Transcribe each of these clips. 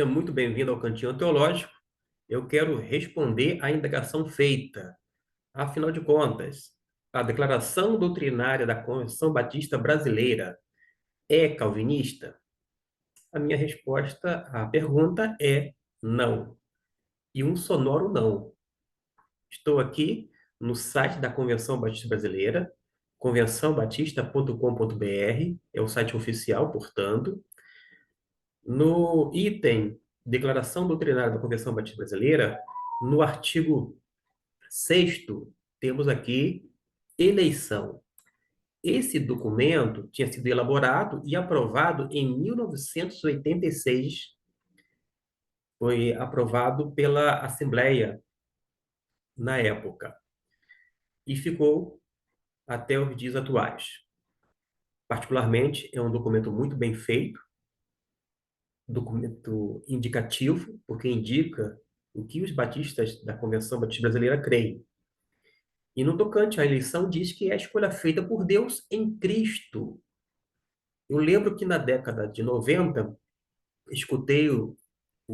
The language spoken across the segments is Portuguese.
Seja muito bem-vindo ao Cantinho Teológico. Eu quero responder à indagação feita. Afinal de contas, a declaração doutrinária da Convenção Batista Brasileira é calvinista? A minha resposta à pergunta é não. E um sonoro não. Estou aqui no site da Convenção Batista Brasileira, convençãobatista.com.br, é o site oficial, portanto. No item Declaração Doutrinária da Convenção Batista Brasileira, no artigo 6º, temos aqui eleição. Esse documento tinha sido elaborado e aprovado em 1986. Foi aprovado pela Assembleia na época e ficou até os dias atuais. Particularmente, é um documento muito bem feito, documento indicativo, porque indica o que os batistas da Convenção Batista Brasileira creem. E no tocante à eleição, diz que é a escolha feita por Deus em Cristo. Eu lembro que na década de 90, escutei o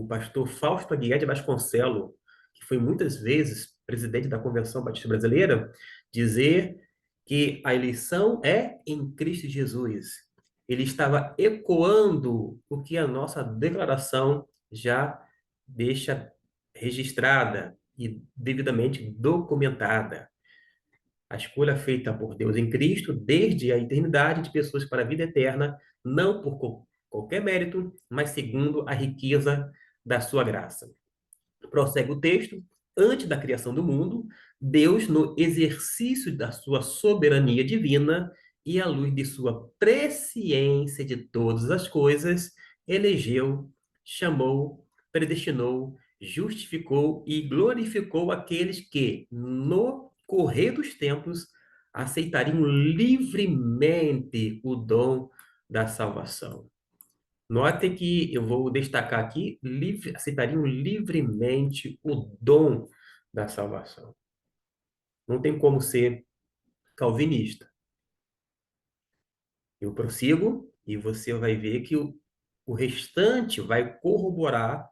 pastor Fausto Aguiar de Vasconcelos, que foi muitas vezes presidente da Convenção Batista Brasileira, dizer que a eleição é em Cristo Jesus. Ele estava ecoando o que a nossa declaração já deixa registrada e devidamente documentada. A escolha feita por Deus em Cristo, desde a eternidade, de pessoas para a vida eterna, não por qualquer mérito, mas segundo a riqueza da sua graça. Prossegue o texto. Antes da criação do mundo, Deus, no exercício da sua soberania divina e à luz de sua presciência de todas as coisas, elegeu, chamou, predestinou, justificou e glorificou aqueles que, no correr dos tempos, aceitariam livremente o dom da salvação. Note que eu vou destacar aqui, aceitariam livremente o dom da salvação. Não tem como ser calvinista. Eu prossigo e você vai ver que o restante vai corroborar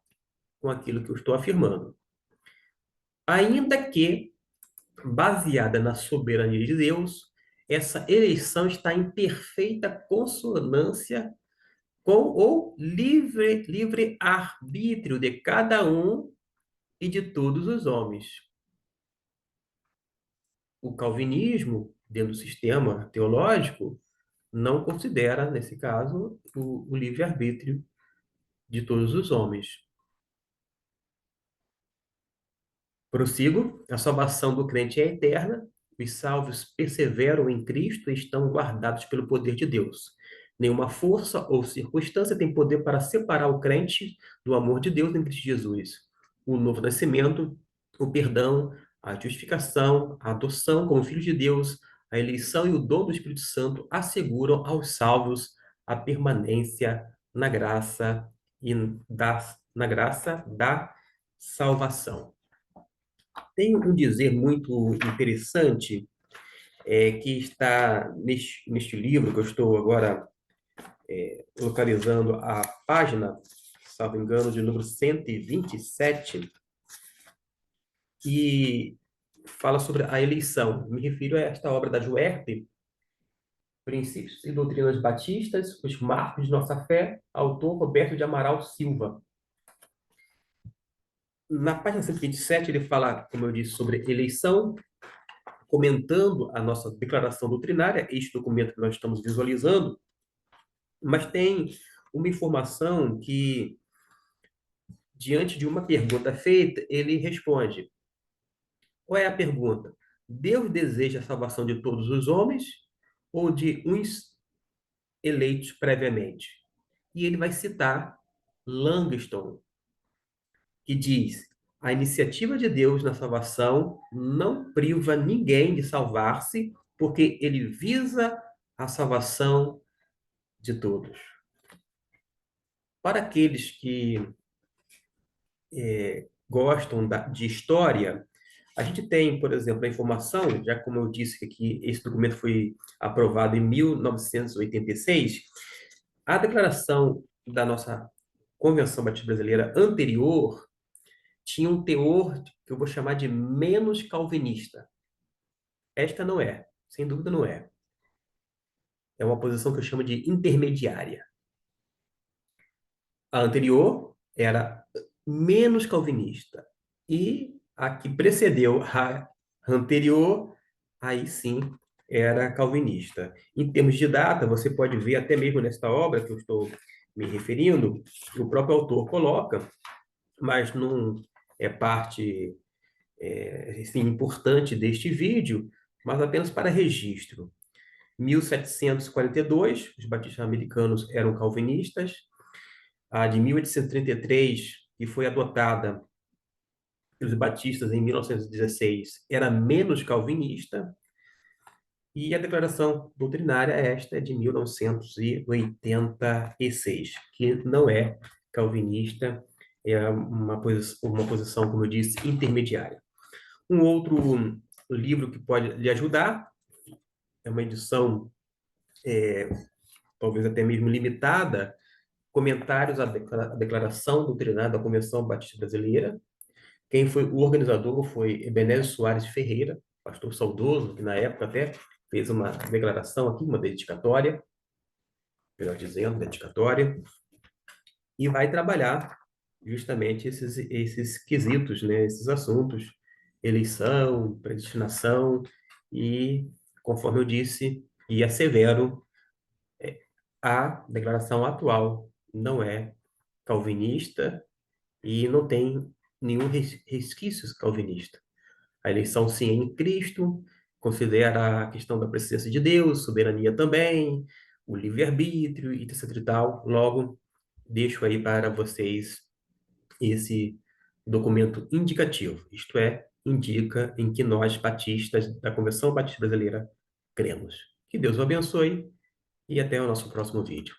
com aquilo que eu estou afirmando. Ainda que, baseada na soberania de Deus, essa eleição está em perfeita consonância com o livre arbítrio de cada um e de todos os homens. O calvinismo, dentro do sistema teológico, não considera, nesse caso, o livre-arbítrio de todos os homens. Prossigo, a salvação do crente é eterna, os salvos perseveram em Cristo e estão guardados pelo poder de Deus. Nenhuma força ou circunstância tem poder para separar o crente do amor de Deus em Cristo Jesus. O novo nascimento, o perdão, a justificação, a adoção como filhos de Deus, a eleição e o dom do Espírito Santo asseguram aos salvos a permanência na graça na graça da salvação. Tem um dizer muito interessante que está neste livro, que eu estou agora localizando a página, salvo engano, de número 127, que fala sobre a eleição. Me refiro a esta obra da Juerp, Princípios e Doutrinas Batistas, os Marcos de Nossa Fé, autor Roberto de Amaral Silva. Na página 127, ele fala, como eu disse, sobre eleição, comentando a nossa declaração doutrinária, este documento que nós estamos visualizando, mas tem uma informação que, diante de uma pergunta feita, ele responde. Qual é a pergunta? Deus deseja a salvação de todos os homens ou de uns eleitos previamente? E ele vai citar Langston, que diz: a iniciativa de Deus na salvação não priva ninguém de salvar-se, porque ele visa a salvação de todos. Para aqueles que gostam de história, a gente tem, por exemplo, a informação, já como eu disse que esse documento foi aprovado em 1986, a declaração da nossa Convenção Batista Brasileira anterior tinha um teor que eu vou chamar de menos calvinista. Esta não é, sem dúvida não é. É uma posição que eu chamo de intermediária. A anterior era menos calvinista. E a que precedeu a anterior, aí sim, era calvinista. Em termos de data, você pode ver até mesmo nesta obra que eu estou me referindo, o próprio autor coloca, mas não é parte assim, importante deste vídeo, mas apenas para registro. 1742, os batistas americanos eram calvinistas. A de 1833, que foi adotada pelos batistas em 1916, era menos calvinista. E a declaração doutrinária esta é de 1986, que não é calvinista, é uma posição, como eu disse, intermediária. Um outro livro que pode lhe ajudar é uma edição, talvez até mesmo limitada, Comentários à Declaração Doutrinária da Convenção Batista Brasileira. Quem foi o organizador foi Ebenezer Soares Ferreira, pastor saudoso, que na época até fez uma declaração aqui, uma dedicatória, melhor dizendo, dedicatória, e vai trabalhar justamente esses quesitos, né, esses assuntos, eleição, predestinação, e, conforme eu disse, e assevero, a declaração atual não é calvinista e não tem nenhum resquício calvinista. A eleição, sim, é em Cristo, considera a questão da presença de Deus, soberania também, o livre-arbítrio e etc e tal. Logo, deixo aí para vocês esse documento indicativo, isto é, indica em que nós, batistas da Convenção Batista Brasileira, cremos. Que Deus o abençoe e até o nosso próximo vídeo.